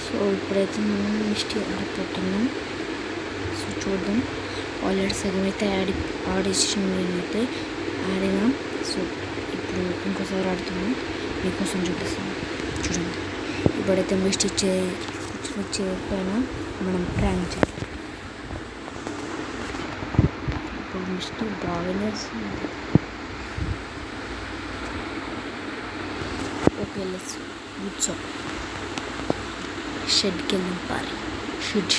So ఇప్పుడైతే మనం Misty ఆడిపోతున్నాం. So చూద్దాం. ఆల్రెడీ సగం అయితే ఆడేసిన నేనైతే ఆడినాం. సో ఇప్పుడు ఇంకోసారి ఆడుతున్నాం, మీకోసం చూపిస్తాను. చూడండి, ఇప్పుడైతే మిస్టీ చేయకపోయినా మనం ప్రాంక్ చేయాలి. ఇప్పుడు మిస్టీ బాగానే వస్తుంది. ఓకే, లెట్స్ గుడ్స్ షెడ్కి వెళ్దాం. పారి షెడ్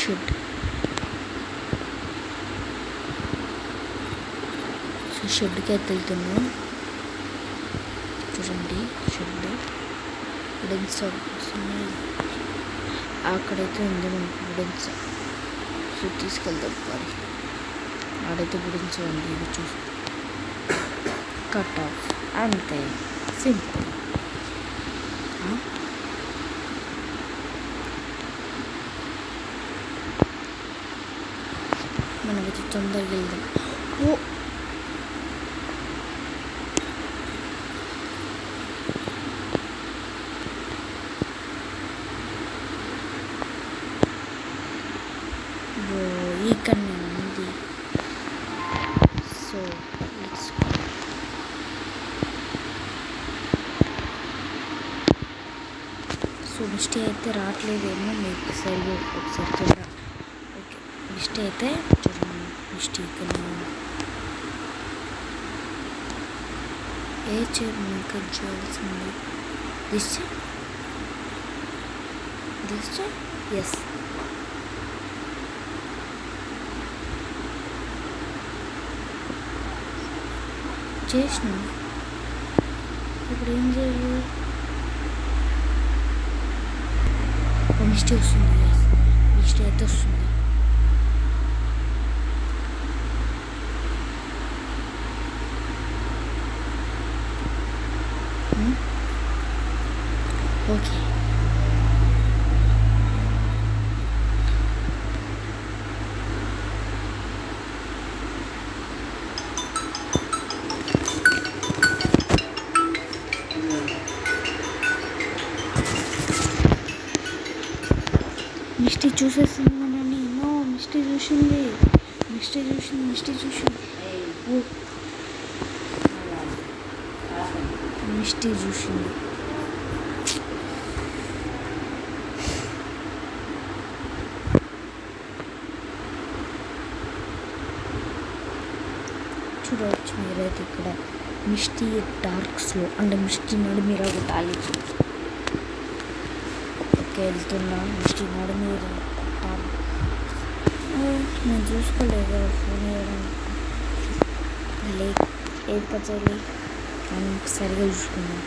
సో షెడ్కి అయితే వెళ్తున్నాం. చూడండి, షెడ్ వుడెన్ సాక్స్ అక్కడైతే ఉంది మనకు వుడెన్ సాక్. సో తీసుకెళ్దాం. పారి ఆడైతే వుడెన్ సాక్ ఉంది, ఇది చూసి కట్ ఆఫ్. అంతే సింపుల్. మనమైతే తొందరగా వెళ్దాం. ఓ ఇక్కడ ఉంది. సో మిస్టీ అయితే రావట్లేదేమో, మీకు సరిగా ఒకసారి చూడ. ఓకే, మిస్టీ అయితే చూడండి. మిస్టీ ఇక్కడ ఏ చైర్ మనకు జ్యువెల్స్ ఉంది. This chair is. చేసిన ఇప్పుడు ఏం చేయాలి? మిస్టీ వస్తుంది. మిస్టీ అయితే వస్తుంది. ఓకే, మిస్టీ చూసేసింది మనని. నో, మిస్టీ చూసింది. ఓ మిస్టీ చూసింది. చూడవచ్చు మీరైతే ఇక్కడ మిస్టీ డార్క్స్లో అంటే మిస్టీ నాడు మీరు కొట్టాలి. ఓకే, వెళ్తున్నా. మిస్టీ నాడు మీరు కొట్టాలి. నేను చూసుకోలేదు ఫోన్ వేయడానికి. మళ్ళీ ఏది పచ్చాలి అని సరిగా చూసుకున్నాను.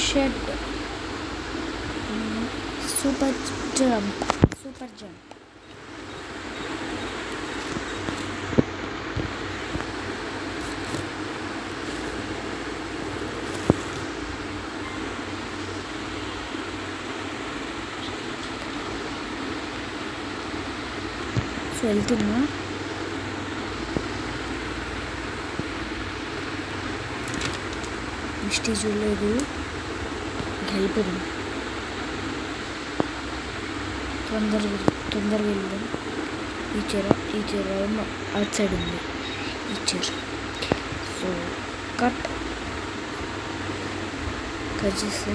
Shed super jump. సో వెళ్తున్నా. మిస్టీ చూడలేదు, వెళ్ళిపోయింది. తొందరగా వెళ్దాం. ఈ చీర ఏమో అవుట్ సైడ్ ఉంది. ఈ చీర సో కట్ చేస్తే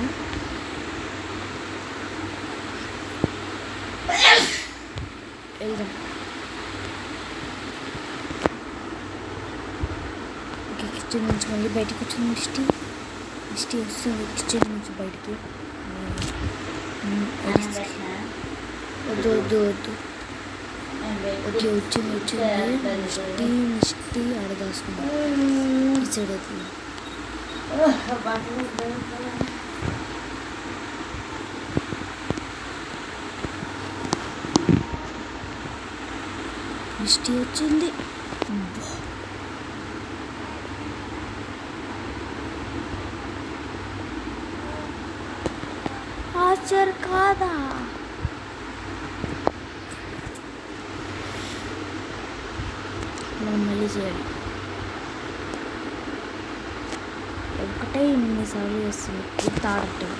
వెళ్దాం. ఓకే, కిచెన్ నుంచి మళ్ళీ బయటకు వచ్చింది మిస్టీ వస్తుంది కిచెన్ నుంచి బయటికి. వద్దు. ఓకే, వచ్చింది. మిస్టీ ఆడదాస్తుంది. ఈ సైడ్ అవుతుంది. మిస్టీ వచ్చింది. ఆశ్చర్య కాదా? మనం మళ్ళీ చేయాలి. ఒకటే ఇన్నిసార్లు వస్తుంది ఇది తాడటం.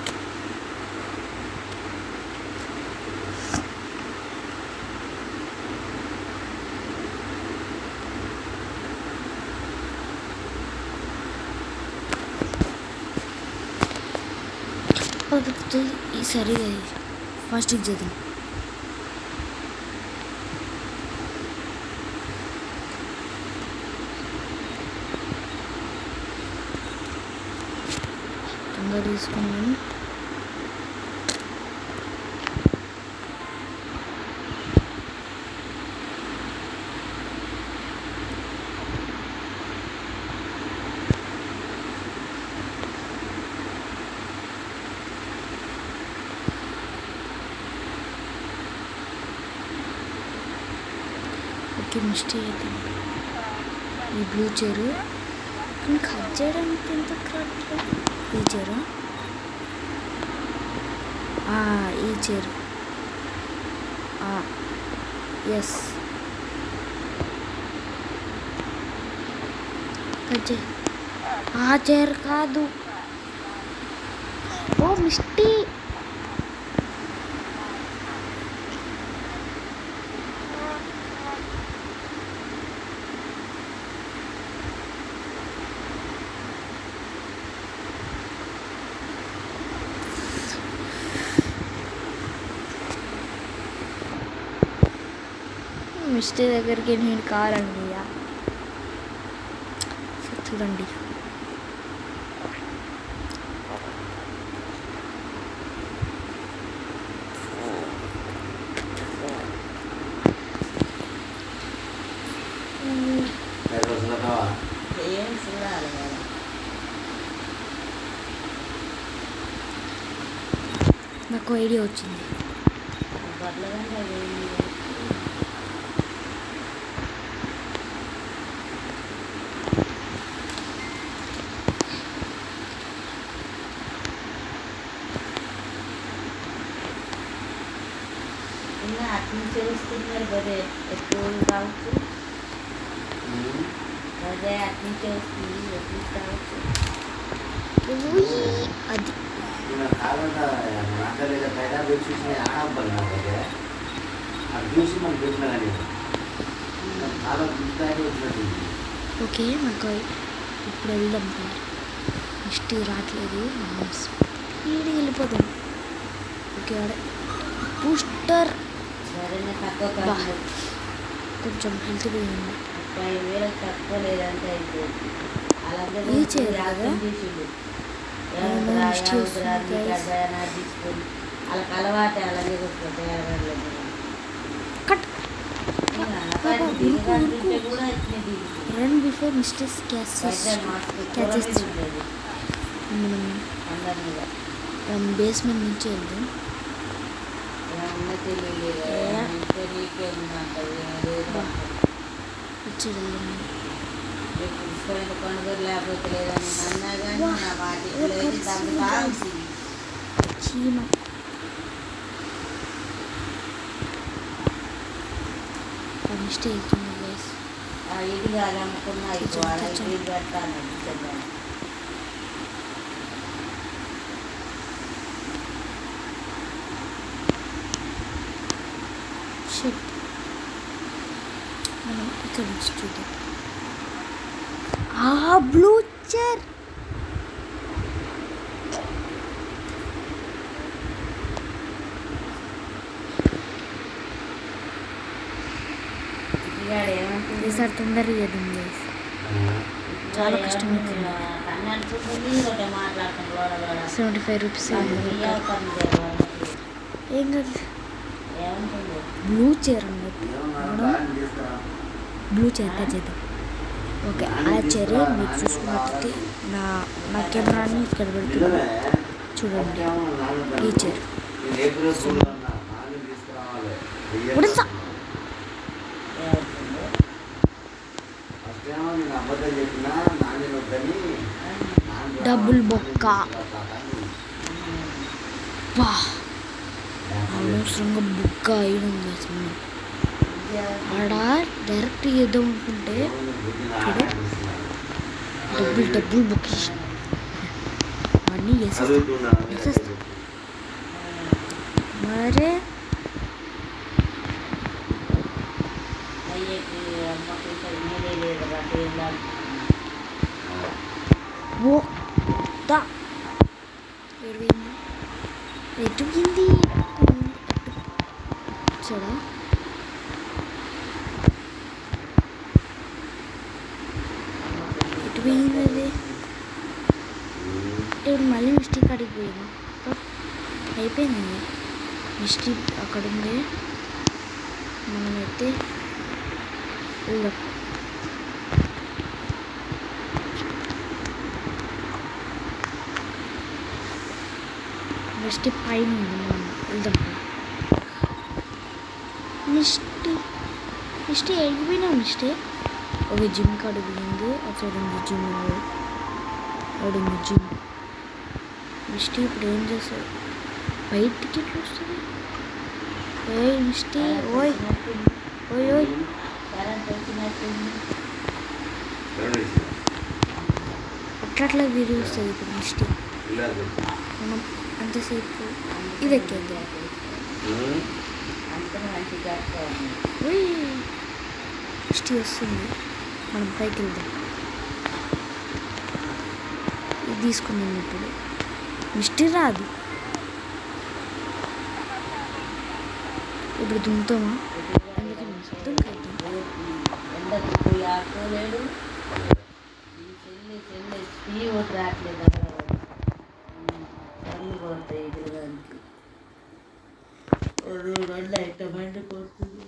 ఈసారి ఫస్ట్ చేద్దాం. తొందర తీసుకున్నాను. ఓకే మిస్టేక్ అవుతుంది. ఈ బ్లూ చైరు కానీ కట్ చేయడానికి ఎంత రావట్లేదు. ఈ చైరు ఈ చైరు ఎస్ కట్ చేయి. ఆ చైర్ కాదు. ఓ మిస్టీ మిస్టీ దగ్గరికి నేను కారండి. చూడండి నాకు ఐడియా వచ్చింది. అట్నుంచి వస్తున్నారు అదే ఎక్కువ కావచ్చు. అదే అట్నుంచి వస్తుంది ఎక్కువ కావచ్చు. అది ఓకే నాకు ఇప్పుడు వెళ్దాం. మిస్టీ రావట్లేదు. స్పీడ్ వెళ్ళిపోతాం. ఓకే బూస్టర్ కొంచెం హెల్త్ పోయింది. 30,000 తక్కువ లేదంటే ఈ చైర్ కదా తీసుకొని వాళ్ళకి అలవాటు అలాగే రన్ బిఫోర్ మిస్టేక్స్ క్యాచెస్. మనం బేస్మెంట్ నుంచి వెళ్దాం. కొనుగోలు లేకపోతే లేదని అన్నా కానీ నా వాటి చీమ మిస్టేక్ ఇది కాదు అమ్ముకున్నా ఇది పెడతాను. మనం ఇక్కడ నుంచి చూద్దాం. బ్లూ చైర్ ఈసారి తొందరగా చేద్దాం. చాలా కష్టమవుతుంది. 75 రూపీస్ ఏం కాదు. బ్లూ చైర్ అన్నట్టు బ్లూ చైర్ చేద్దాం. ఓకే ఆ చైర్ మీరు చూసుకున్నట్లయితే నా కెమెరాని ఇక్కడ పెడుతున్నాను చూడండి. ఈ చైర్ డబుల్ బొక్క అనవసరంగా బుక్క అయినంది అసలు. ఆడ డైరెక్ట్ చేద్దాం అనుకుంటే డబ్బుల్ బుక్ ఇవన్నీ వేసేస్తా మరే అయ్యేకి అమ్మకి మీరే లేదు కాబట్టి వెళ్ళాలి. ఓ దా ఎటు పోయింది చూడా ఎటు పోయింది అది ఇప్పుడు మళ్ళీ మిస్టేక్ అడిగిపోయింది అయిపోయింది మిస్టేక్ అక్కడ ఉంది మనమైతే వెళ్దాం మిస్టీ పైన ఉంది మనం వెళ్దాం మిస్టీ ఎడిగిపోయినా మిస్టీ ఒక జిమ్ కాడ పోయింది అక్కడ ఉంది జిమ్ అడుంది జిమ్ మిస్టీ ఇప్పుడు ఏం చేస్తాడు బయటికి ఎట్లా వస్తుంది ఓయ్ మిస్టీ ఓయ్ ఓయ్ ఓయ్ కరెంట్ వచ్చినట్టుంది. అట్లా తిరిగి వస్తుంది ఇప్పుడు మిస్టీ మనం అంతసేపు ఇది ఎక్కేద్దాం అంతా మంచిగా మిస్టీ వస్తుంది మనం పైకి వెళ్దాం ఇది తీసుకున్నాం ఇప్పుడు మిస్టీ రాదు ఇప్పుడు దుంతామా అందుకని దుంకేద్దాం ఎండకు పోయి ఆడుకోలేడు. ఈ చెల్లి స్పీ ఒకటి రావట్లేదు అక్కడ కళ్ళు పోతాయి ఎదురుగానికి రెండు ఐటమ్ మండి కొడుతుంది.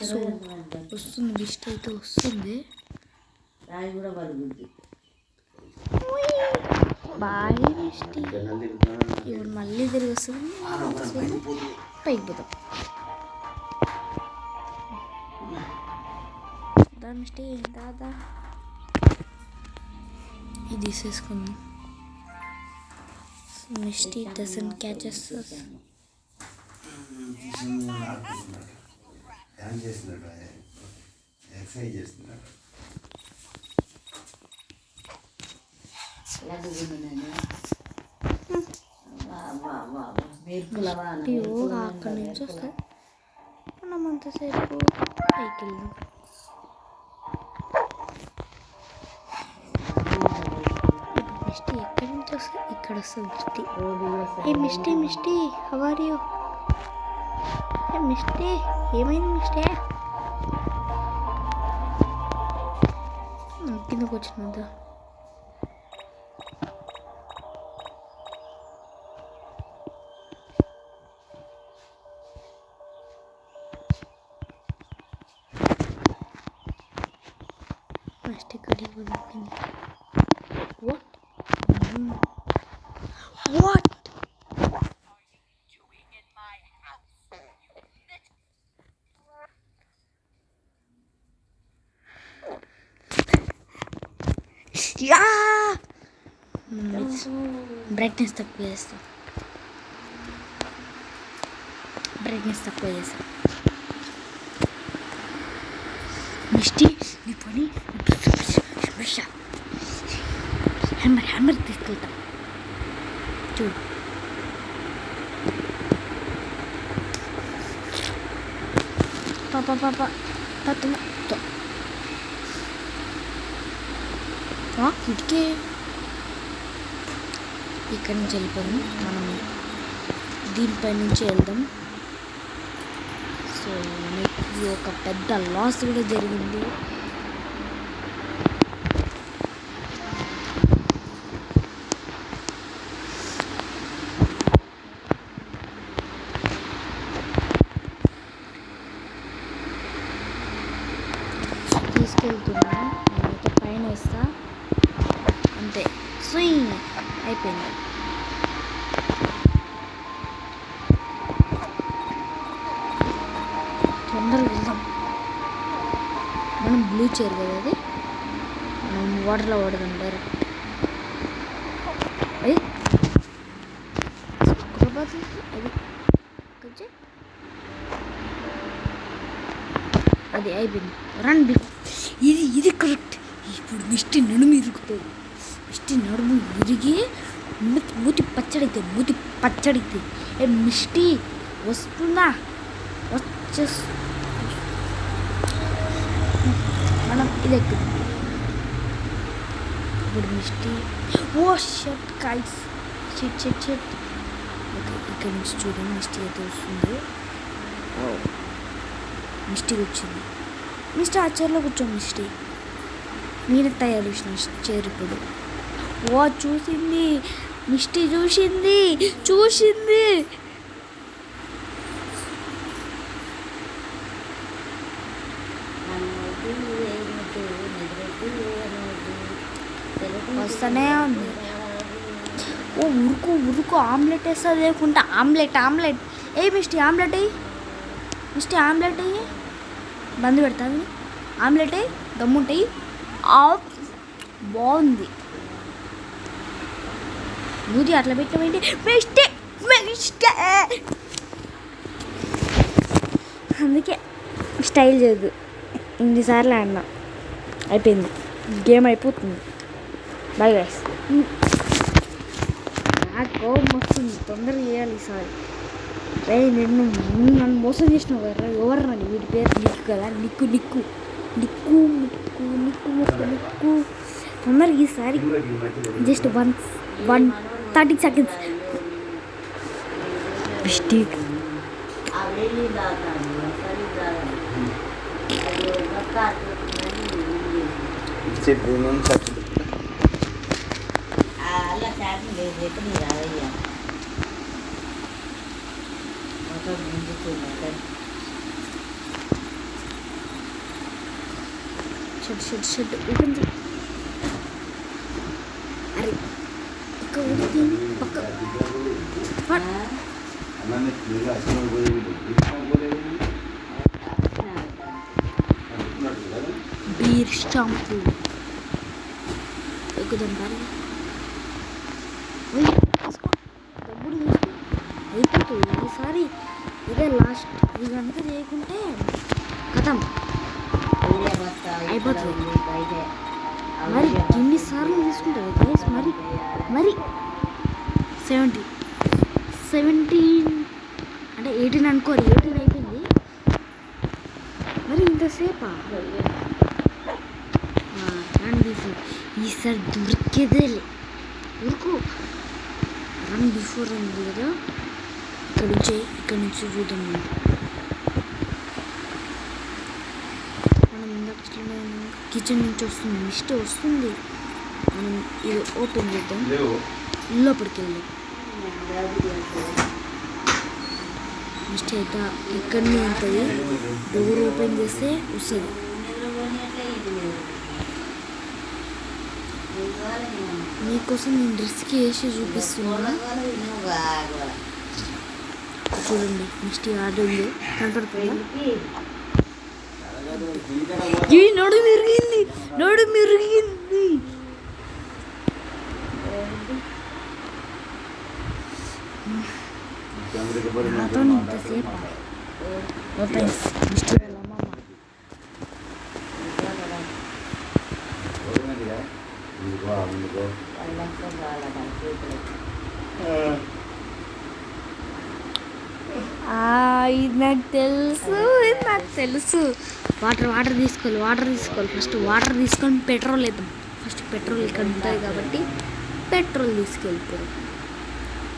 సో వస్తుంది మిస్టీ అయితే వస్తుంది రాయి కూడా పలుగుద్ది. బాగా మిస్టీ ఇప్పుడు మళ్ళీ తిరిగి వస్తుంది పైకి పోతాం దా మిస్టీ దాదా ఇది తీసేసుకుందాం Misty doesn't catch us exercise చేస్తున్నాడు యోగా అక్కడి నుంచి వస్తాయి మనం అంతసేపు పైకి వెళ్దాం మిస్టీ ఎక్కడి నుంచి వస్తుంది ఇక్కడ వస్తుంది మిస్టీ ఏ Misty Misty how are you ఏ మిస్టీ ఏమైంది మిస్టీ కిందకు వచ్చినదా మిస్టీ కడిగి What? Yeah! బ్రైట్నెస్ తక్కువ చేస్తా మిస్టీ నీ పని హ్యామర్ తీసుకెళ్తా చూడు పాప కిటికీ ఇక్కడి నుంచి వెళ్ళిపోయాం మనం దీనిపై నుంచి వెళ్దాం సో మనకి ఒక పెద్ద లాస్ కూడా జరిగింది తీసుకెళ్తున్నా నేనైతే పైన వేస్తా అంతే స్వింగ్ అయిపోయింది తొందరగా వెళ్దాం మనం బ్లూ చైర్ కదా అది మనం వాటర్లో పడదాం డైరెక్ట్ అది కొంచెం అది అయిపోయింది రన్ ఇది కరెక్ట్ ఇప్పుడు మిష్టి నడుము ఇరుగుతుంది. మిష్టి నడుము ఇరిగి మూతి పచ్చడితే ఏ మిష్టి వస్తుందా? మనం ఇది ఎక్కుతాం ఇప్పుడు. మిష్టి ఓ షట్ కైస్ షట్ ఓకే, ఇక్కడ నుంచి చూడండి మిష్టి అయితే వస్తుంది. మిష్టి వచ్చింది. మిష్టి ఆ చైర్లో కూర్చో. మిష్టి నేను తయారు చేసిన చైర్ ఇప్పుడు. ఓ చూసింది మిష్టి, చూసింది. వస్తూనే ఉంది. ఓ ఉరుకు ఆమ్లెట్ వేస్తా లేకుంటే ఆమ్లెట్ ఏ మిష్టి ఆమ్లెట్ అయ్యి. మిష్టి ఆమ్లెట్ అయ్యి బంద్ పెడతాను. ఆమ్లెట్ అయ్యి దమ్ముంటాయి. బాగుంది. మూది అట్లా పెట్టినవేంటి? మిష్టి అందుకే స్టైల్ చేయదు. ఇన్నిసార్లు ఆడినా అయిపోయింది, గేమ్ అయిపోతుంది. Bye guys. నాకు కోపం వస్తుంది, తొందరగా చేయాలి ఈసారి. రే నన్ను మోసం చేసినావు కదా, ఎవరు రండి వీడి పేరు నిక్కు కదా. నిక్కు తొందరగా ఈసారి just 130 seconds. Mistake shut open చేయి. అరే పక్క బీర్ షాంపూ ఎక్కుదాం బాగా. డబ్బులు అయిపోతుంది ఈసారి. ఇదే లాస్ట్. ఇది కనుక చేయకుంటే కథం అయిపోతుంది. మరి ఎన్నిసార్లు తీసుకుంటారు గైస్? మరి 17 అంటే 18 అనుకోరు. 18 అయిపోయింది. మరి ఇంతసేపా? ఈసారి దొరికేదేలే. ఊరుకో. రన్ బిఫోర్ ఉంది కదా, ఇక్కడ నుంచి చూద్దాం. మనం ఇందాక కిచెన్ నుంచి వస్తుంది, మిస్టేక్ వస్తుంది. మనం ఇది ఓపెన్ చేద్దాం, లోపలికి వెళ్దాం. మిస్టేక్ అయితే ఇక్కడనే ఉంటుంది. డోర్ ఓపెన్ చేస్తే వస్తుంది. మీకోసం నేను రిస్క్ వేసి చూపిస్తున్నా. చూడండి మిస్టేక్ ఆర్డర్ ఉంది, కనపడుతుందా? నడుము ఇరిగింది. నాతో ఇంతసేపు మిస్టేక్ వల్ల అమ్మమ్మ ఇది నాకు తెలుసు. వాటర్ తీసుకోవాలి. ఫస్ట్ వాటర్ తీసుకొని పెట్రోల్ వేద్దాం. ఫస్ట్ పెట్రోల్ ఇక్కడ ఉంటుంది కాబట్టి పెట్రోల్ తీసుకెళ్తారు.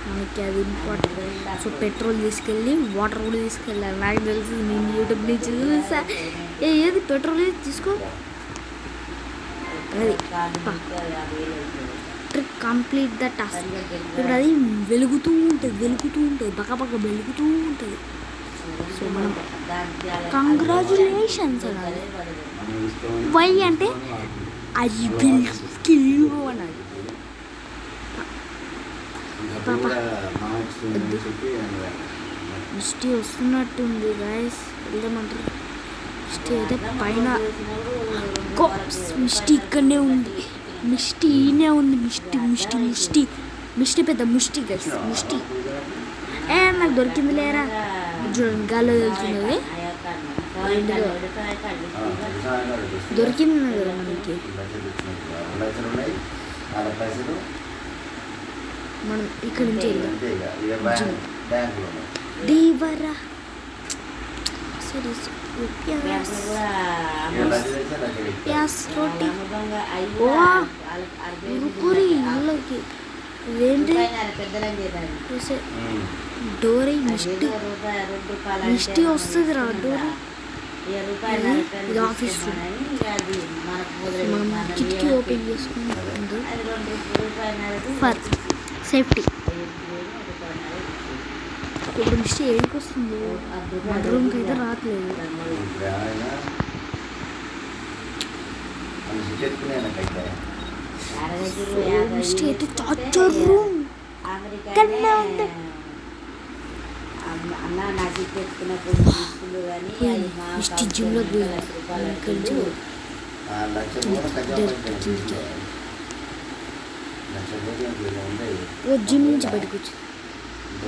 మనకి అది ఇంపార్టెంట్. సో పెట్రోల్ తీసుకెళ్ళి వాటర్ కూడా తీసుకెళ్ళాలి. నాకు తెలుసు, నేను యూట్యూబ్ నుంచి చూసా. ఏది పెట్రోల్ తీసుకో. అది ట్రిక్ కంప్లీట్ ద టాస్క్. ఇప్పుడు అది వెలుగుతూ ఉంటుంది, బక్క వెలుగుతూ ఉంటుంది. సో మనం కంగ్రాచులేషన్స్ అనాలి. వై అంటే ఐ విల్ కిల్ యూ అనాలి. మిస్టీ వస్తున్నట్టుంది గైస్, వెళ్దామంటారు. మిస్టీ అయితే పైన మిస్టీ ఇక్కడనే ఉంది. మిస్టీ ఈయనే ఉంది. మిస్టీ పెద్ద ముష్టి గైస్. నాకు దొరికింది లేరా? చూడండి గాల్లో వెళ్తున్నది. ఏంటిదో దొరికింది కదా మనకి. మనం ఇక్కడి నుంచి వెళ్దాం. దీవరా సరే ప్యాస్ రోటీ ఉరుకురి ఇళ్ళకి ఏంటి డోరీ మిస్టీ మిస్టీ వస్తుంది రా డోరీ. ఇది ఆఫీస్ రూమ్. మనం కిటికీ ఓపెన్ చేసుకుంది ఫర్ సేఫ్టీ. ఇప్పుడు మిస్టీ ఏడికి వస్తుంది? బెడ్రూమ్కి అయితే రావట్లేదు. మిస్టీ అయితే టార్చర్ రూమ్ కన్నా ఉంది. మిస్టీ జిమ్లో జిమ్ నుంచి బయటకు వచ్చి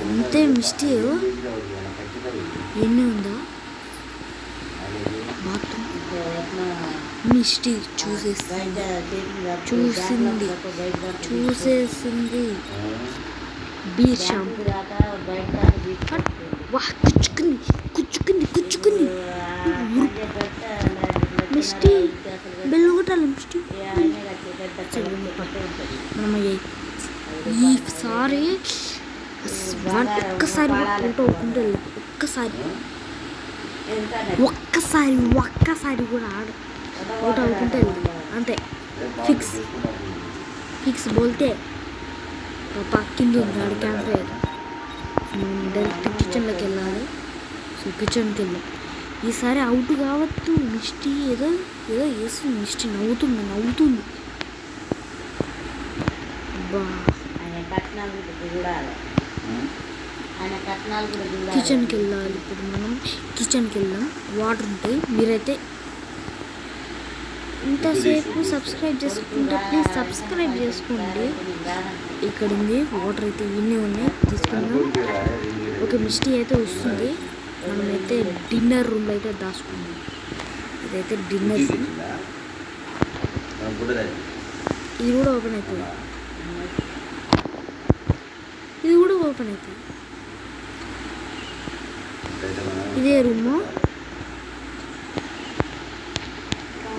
అంతే. మిస్టీ ఎన్ని ఉందా బాత్రూమ్. మిస్టీ చూసేసింది బీర్ షాంపూ. కుచ్చుకుంది మిస్టీ బెల్లు కొట్టాలి. మిస్టీ మనం ఈసారి ఒక్కసారి అవుకుంటే ఒక్కసారి కూడా అవుట్ అవుకుంటే అంతే. ఫిక్స్ బోల్తే పాపా కింద ఉంది ఆడ క్యాంప్ ఫైర్. డైరెక్ట్ కిచెన్లోకి వెళ్ళాలి. సో కిచెన్కి వెళ్ళాం. ఈసారి అవుట్ కావద్దు. మిస్టీ ఏదో వేస్తుంది. మిస్టీ నవ్వుతుంది. బా కిచెన్కి వెళ్ళాలి. ఇప్పుడు మనం కిచెన్కి వెళ్దాం. వాటర్ ఉంటాయి. మీరైతే ఇంతసేపు సబ్స్క్రైబ్ చేసుకుంటే ప్లీజ్ సబ్స్క్రైబ్ చేసుకోండి. ఇక్కడ ఉంది వాటర్ అయితే ఇన్ని ఉన్నాయి. తీసుకుందాం. ఓకే మిస్టీ అయితే వస్తుంది. మనమైతే డిన్నర్ రూమ్లో అయితే దాచుకుందాం. ఇదైతే డిన్నర్ రూమ్. ఇది కూడా ఓపెన్ అవుతుంది. ఇదే రూము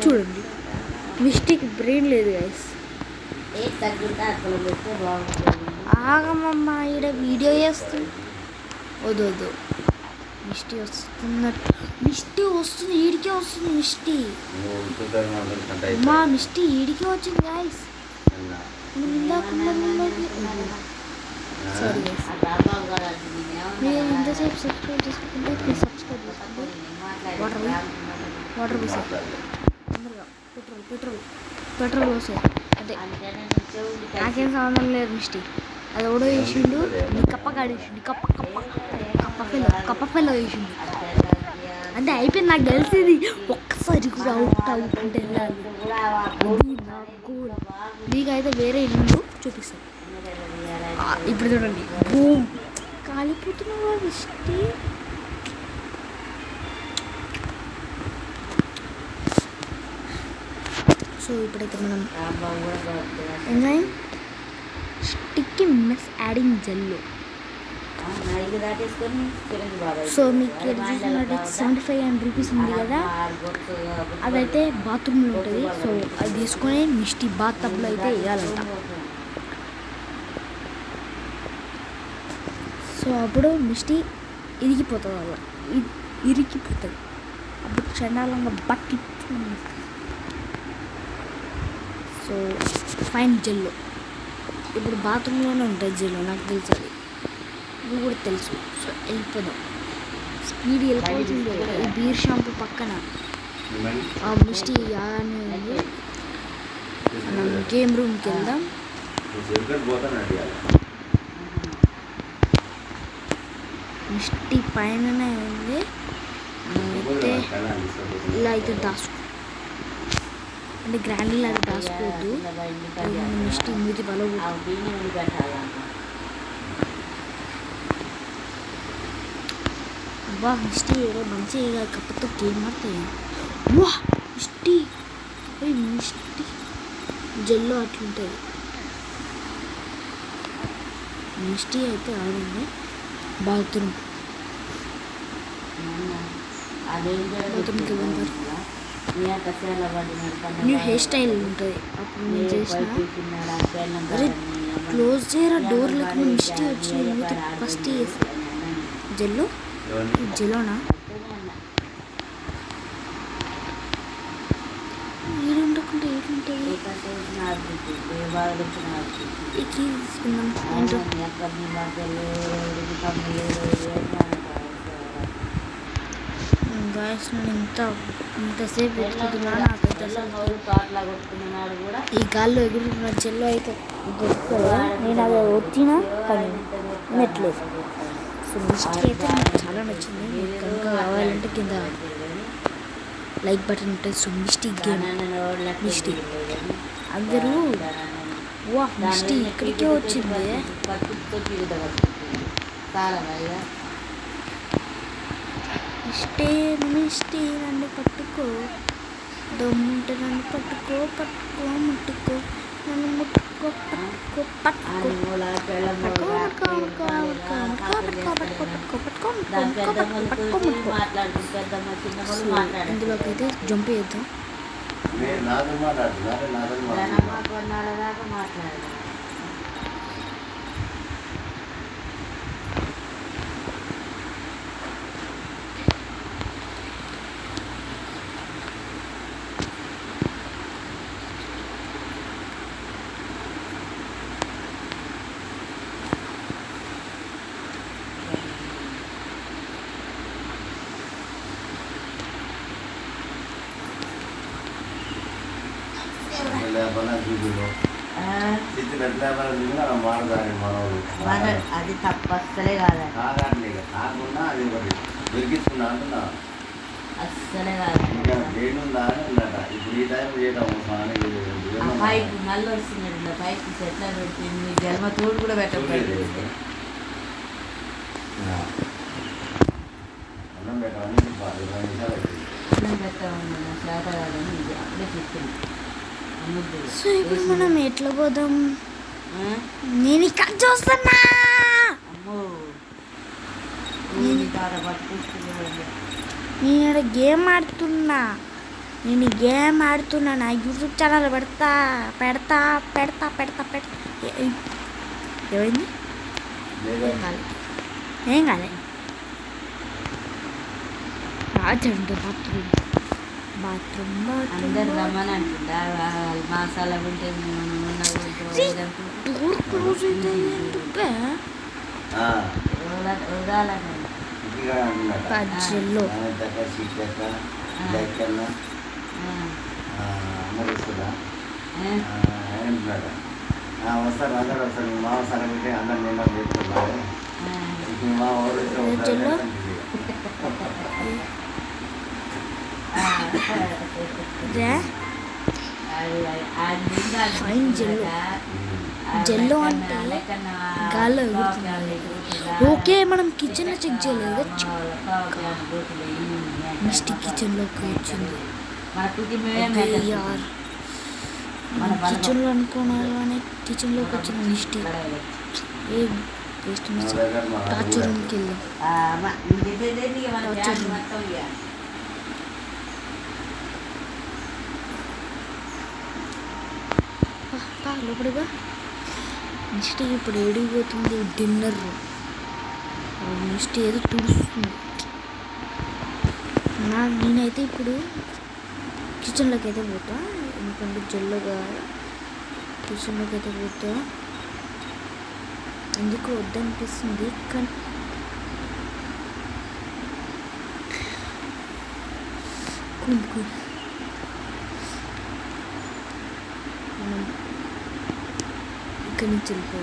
చూడండి. మిస్టేక్ బ్రెయిన్ లేదు గైస్. ఆగమమ్మా ఈడ వీడియో చేస్తుంది. వద్దు మిస్టీ వస్తుంది. ఈడికే వస్తుంది మిస్టీ. మా మిస్టీ ఈడికే వచ్చింది గైస్. Sorry guys. మీరు ఇంతసేపు సబ్స్క్రైబ్ చేసుకుంటే ప్లీజ్ సబ్స్క్రైబ్ చేసుకోండి. వాటర్ పోసారు తొందరగా. పెట్రోల్ పోసారు. అదే నాకేం సంబంధం లేదు మిస్టీ. అది ఎవడో వేసిండు. నీ కప్పగాడు వేసిండు. కప్ప ఫెల్లో వేసిండు. అంటే అయిపోయింది. నాకు తెలిసింది. ఒక్కసారి కూడా అవుట్ అంటే వెళ్ళాలి. ఇది నా గోల్. మీకైతే వేరే ఇల్లు చూపిస్తాను. ఇప్పుడు చూడండి. Boom కాలిపోతున్నావా Misty? సో ఇప్పుడైతే మనం ఎంజాయ్ స్టిక్కి మిస్ యాడింగ్ జెల్లో. సో మీకు చూసినట్టు 75 రూపీస్ ఉంది కదా, అదైతే బాత్రూంలో ఉంటుంది. సో అది తీసుకొని మిస్టీ బాత్ టబ్లో అయితే వేయాలంట. సో అప్పుడు మిస్టీ ఇరిగిపోతుంది. అప్పుడు చండాలంగా బట్టి. సో ఫైన్ జెల్లో ఇప్పుడు బాత్రూంలోనే ఉంటుంది. జెల్లో నాకు తెలుసు. అది ఇది కూడా తెలుసు. సో వెళ్ళిపోదాం. స్పీడ్ వెళ్ళిపోతుంది. ఈ బీర్ షాంపూ పక్కన ఆ మిస్టీ యాగానే ఉంది. మనం గేమ్ రూమ్కి వెళ్దాం. మిస్టీ పైననే ఉంది. అయితే ఇలా అయితే అంటే గ్రాండీలో అది దాచుకోవద్దు. మిస్టీ మూతి వా మిస్టీ ఏదో మంచిగా కప్పుతో గేమ్ ఆడతాయి. వా మిస్టీ మిస్టీ జెల్లో అట్లుంటుంది. మిస్టీ అయితే ఆడింది. బాత్రూమ్ న్యూ హెయిర్ స్టైల్ ఉంటుంది. అప్పుడు నేను చేసిన అరే క్లోజ్ చేయరా డోర్లకు మిస్టీ వచ్చి ఫస్ట్ చేసి జెల్లో జెలోనా ఏడు ఉండకుండా ఏడుంటుంది. తీసుకుందాం ఏంటో గాయస్. నేను ఇంతసేపు వెతుకుతున్నా నాకైతే ఈ గాల్లో ఎగురుతున్న చెల్లో అయితే దొరుకుతుందా. నేను అది వచ్చినా కానీ నెట్లేదు. సో మిస్టీ అయితే నాకు చాలా నచ్చింది. మీకు కనుక కావాలంటే కింద లైక్ బటన్ ఉంటుంది. సో మిస్టీ గేమ్ మిస్టీ అందరూ వా మిస్టీ ఇక్కడికే వచ్చింది. మిస్టీ నన్ను పట్టుకో, దమ్ముంటే నన్ను పట్టుకో పట్టుకో ముట్టుకో నన్ను ముట్టుకో పట్టుకో పట్టుకో ఇందులోకి అయితే జంప్ చేద్దాం. అది తప్పు అస్సలే కాదు. కాకుండా అది ఒకటి దొరికించుకున్నా అంటున్నా. అస్సలే కాదు. ఇప్పుడు ఈ టైం చేయటం పైపు మళ్ళీ వస్తున్నాడు. పైపు ఎట్లా పెట్టింది జన్మ తోడు కూడా పెట్టలేదు. అన్నం పెట్టాలని చెప్పాలి. 20 నిమిషాలు అవుతుంది. అన్నం పెట్టామని శాత కాదని ఇది అప్పుడే చెప్పింది. సో ఇప్పుడు మనం ఎట్లా పోదాం? నేను ఇక్కడ చూస్తున్నా. నేను ఇక్కడ గేమ్ ఆడుతున్నా. నా యూట్యూబ్ ఛానల్ పెడతా. ఏమైంది? ఏం కాలే. రాజండి బాత్రూమ్ అందరు రమ్మని అంటుందా మసాలా ఉంటే పజ్జల్లో వస్తారు అందరు వస్తారు. మా వస్తారు అంటే అందరు నిన్న చెప్తున్నారు. మా ఊరు జెల్లో అంటే గాల్లో ఎగురుతుంది. ఓకే మనం కిచెన్లో చెక్ చేయలేదు. మిస్టీ కిచెన్లోకి వచ్చింది. కిచెన్లో అనుకున్నారు కానీ కిచెన్లోకి వచ్చింది మిస్టీ. ఏ వేస్ట్ టార్చర్ రూమ్కి వెళ్ళాం. లోపలిగా మిస్టీ ఇప్పుడు ఏడిపోతుంది. డిన్నర్ మిస్టీ ఏదో తుడుస్తుంది. నేనైతే ఇప్పుడు కిచెన్లోకి అయితే పోతా. ఎందుకంటే జల్లుగా కిచెన్లోకి అయితే పోతా. ఎందుకు వద్దనిపిస్తుంది కానీ ఇక్కడి నుంచి వెళ్ళిపో.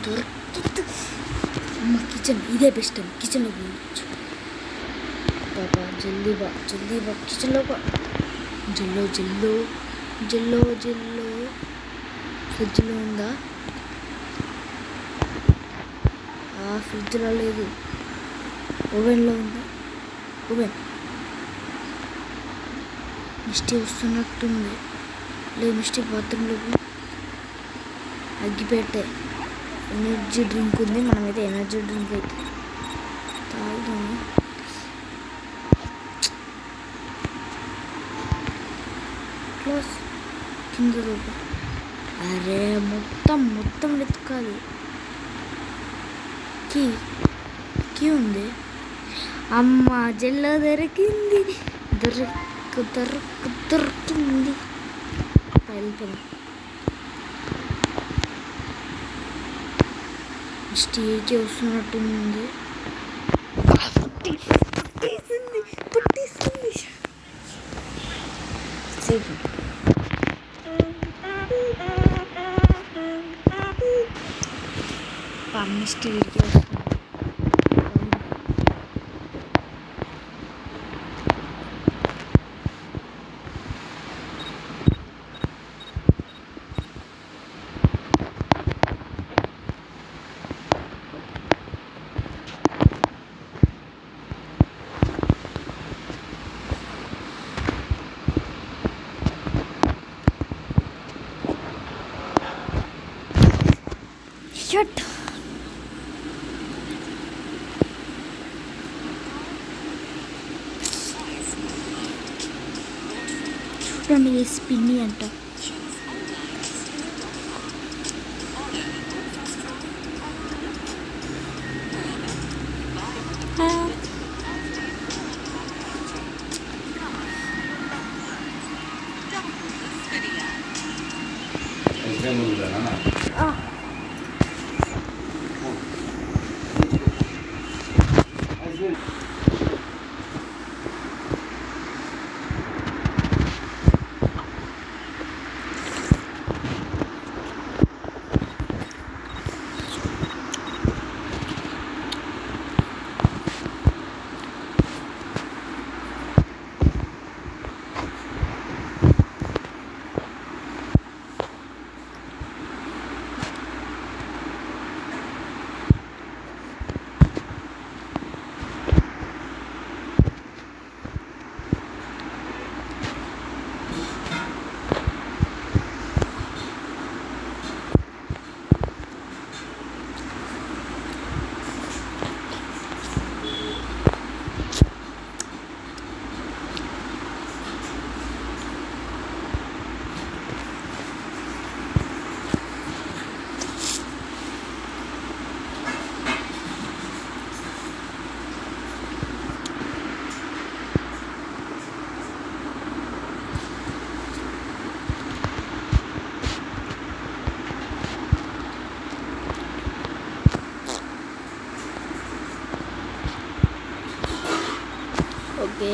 దొరుకుతుంది. కిచెన్ ఇదే బెస్ట్ టైం, కిచెన్లో పోయచ్చు. బాబా జల్దీ బా కిచెన్లో బా. జల్లో జల్లో జల్లో జల్లో. ఫ్రిడ్జ్లో ఉందా? ఫ్రిడ్జ్లో లేదు. ఓవెన్లో ఉందా? ఓవెన్. మిస్టీ వస్తున్నట్టుంది. లేదు మిస్టీ బాత్రూంలోకి. అగ్గిపెట్టే ఎనర్జీ డ్రింక్ ఉంది, మనమైతే ఎనర్జీ డ్రింక్ అయితే తాగుదాము. క్లాస్ కింద రూప. అరే మొత్తం వెతకాలి. కీ ఉంది. అమ్మ జెల్లో దొరికింది. దొరికింది. వెళ్ళిపోయింది. స్టేజ్కి వస్తున్నట్టుంది. పట్టేసింది. సేఫ్. స్టేజ్కి వస్తుంది. షట్. చూడండి స్పిన్ని అంట. ఓకే.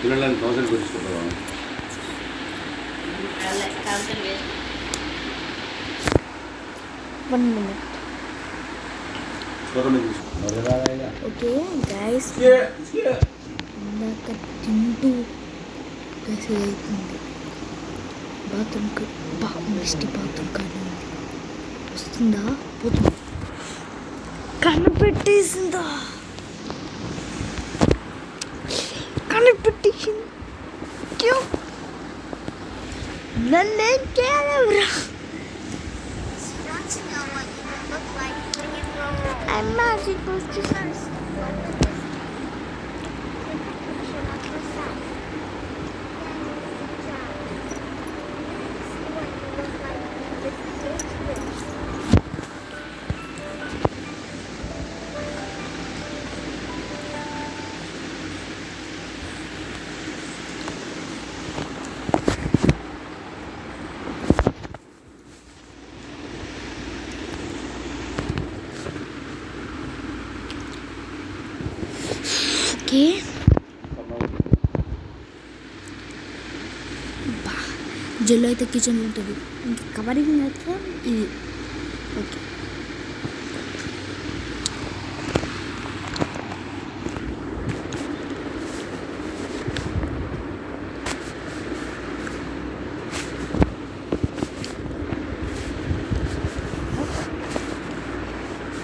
పిల్లలని కౌన్సిల్ గురించుకుంటావా? 1 minute. ఓకే గైస్, ఇందాక తింటూ మెసేజ్ అవుతుంది. బాత్రూమ్కి మిస్టీ బాత్రూమ్ కానీ వస్తుందా పోతుందా కనిపెట్టేసిందా కనిపెట్టేసింది క్యూ నన్నేం చేయలేవురా I'm not supposed to okay jello అయితే కిచెన్ ఉంటుంది ఇంకా కవరింగ్ అయితే ఇది ఓకే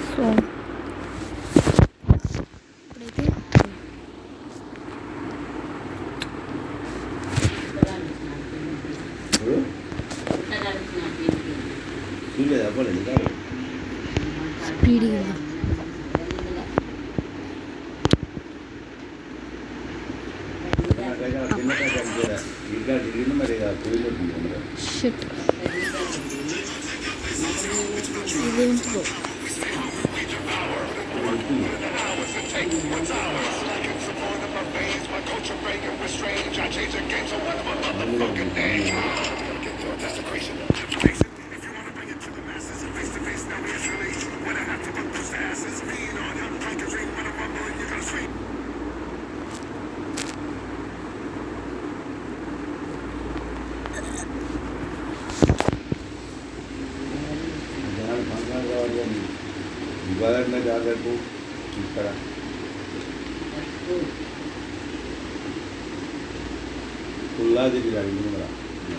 సో ఇప్పుడైతే చూడలేదు అవ్వలేదు కాదు స్పీడ్గా ఇంకా తిరిగింది మరి పోయిపోతుంది షిట్ ఇదేంటిదో ఇవాళ జాగ్రత్త ఇక్కడ ఫుల్లా తిరిగాడు ఇది కూడా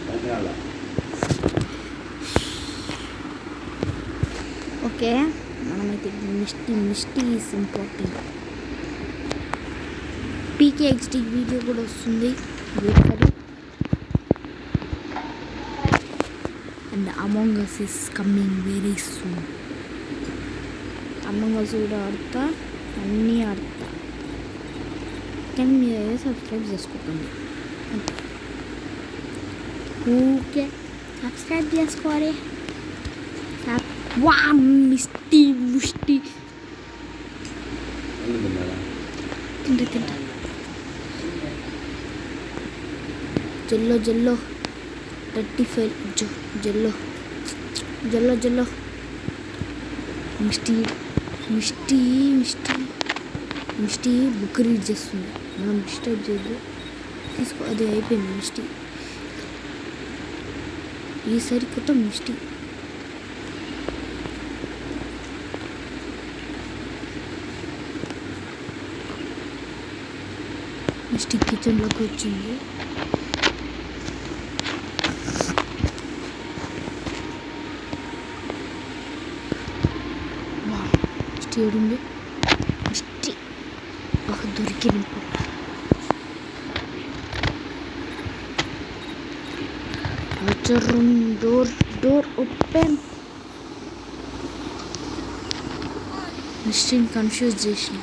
ధన్యాల ఓకే మనమైతే Misty is important PKXD video కూడా వస్తుంది and Among Us is coming very soon Among Us కూడా ఆడతా అన్నీ ఆడతా కానీ మీరైతే సబ్స్క్రైబ్ చేసుకోకండి ఓకే సబ్స్క్రైబ్ చేసుకోవాలి వా మిస్టీ ముష్టి తింటా జల్లో 35 జల్లో మిస్టీ బుక్ రీడ్ చేస్తుంది మనం డిస్టర్బ్ చేయదు తీసుకో అది అయిపోయింది మిస్టీ ఈసారి కొత్త మిస్టీ కిచెన్లోకి వచ్చింది మిస్టీ ఏడుంది మిస్టీ ఒక దొరికింది రూమ్ డోర్ ఓపెన్ మిస్టీని కన్ఫ్యూజ్ చేసిన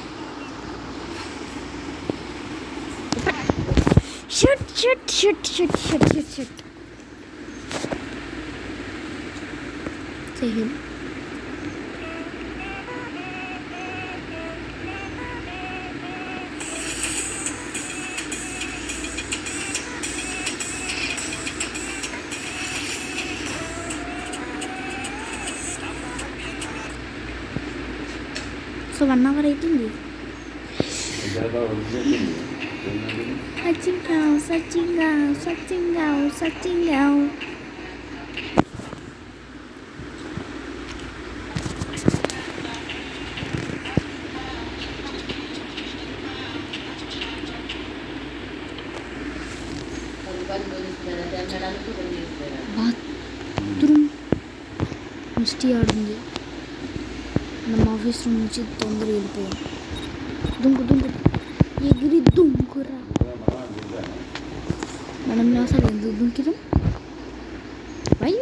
shut Say him. So 1 hour 18 Searching out. bathroom Misty ఆడుంది. మనం ఆఫీస్ రూమ్ నుంచి తొందరగా వెళ్ళిపోయాం. దుంకు దుంకు ఎగిరి దుంకురా. మనం అసలు ఎందుకు దుంకినాం? Why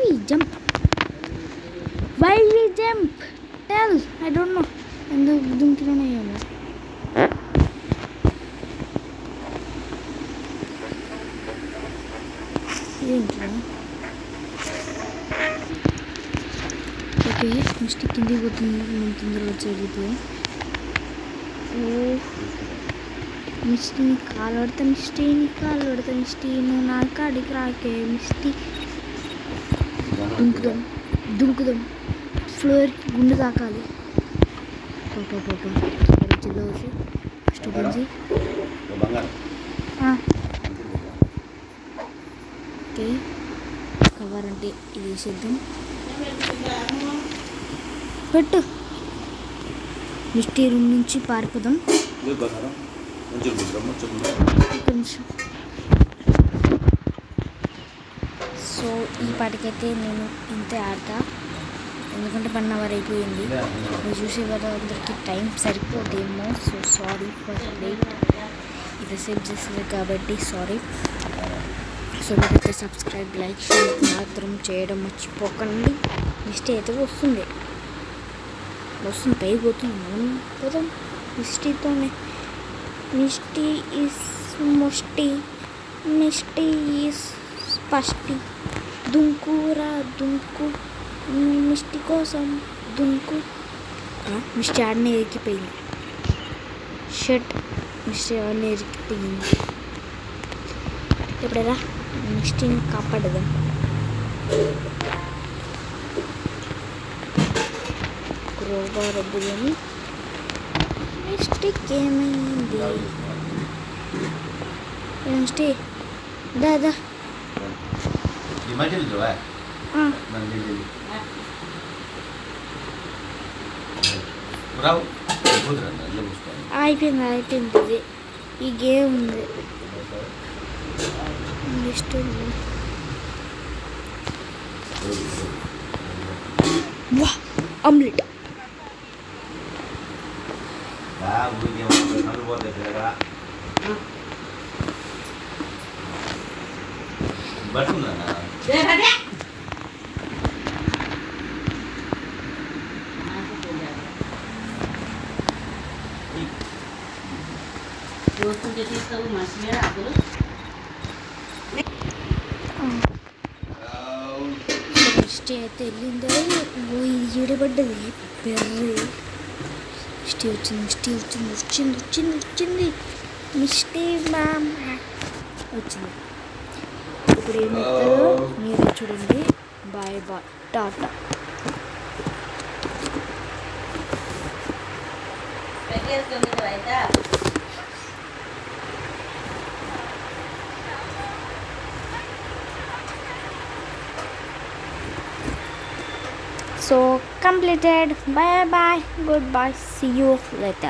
we jump tell I don't know ఎందుకు దుంకినానో ఏమో. ఏంట్రా? ఓకే మిస్టేక్ కిందికి పోతుంది. మనం తొందరగా వచ్చేది. మిస్టీని కాలు పడతా మిస్టీ నువ్వు నా కాడికి రాకే మిస్టీ. దుంకుదాం ఫ్లోర్కి గుండె తాకాలి. ఫస్ట్ ఓకే కవర్ అంటే ఇది వేసేద్దాం. పెట్టు. మిస్టీ రూమ్ నుంచి పారిపోదాం. ఒక్క నిమిషం. సో ఈ పాటికైతే నేను ఇంతే ఆడతా, ఎందుకంటే 1 అవర్ అయిపోయింది. మీరు చూసే వాళ్ళందరికీ టైం సరిపోదేమో. So sorry for late. ఇది సేవ్ చేస్తుంది కాబట్టి సారీ. సో మీరైతే సబ్స్క్రైబ్ లైక్ షేర్ మాత్రం చేయడం మర్చిపోకండి. మిస్టీ అయితే వస్తుంది పైకి పోతుంది. మనం పోదాం మిస్టీతోనే. మిస్టీ ఈస్ స్పష్టి. దుంకురా దుంకు మిస్టీ కోసం దుంకు. మిస్టీ ఆడనే ఎరికిపోయింది. షర్ట్ మిస్టీ ఆడనే ఎరికిపోయింది. ఎప్పుడైనా మిస్టీని కాపాడదాం. క్రోబార్ వద్దు కానీ మిస్టేక్ ఏమైంది? మిస్టీ దాదా అయిపోయింది. ఈ గేమ్ ఉంది. ఆమ్లెట్ మిస్టీ అయితే వెళ్ళిందో ఈడబడ్డది. పెర్రి మిస్టీ వచ్చింది. మిస్టీ మ్యామ్ వచ్చింది. ఇప్పుడు ఏమవుతుందో మీరే చూడండి. బాయ్ టాటా. So completed. Bye, goodbye, see you later.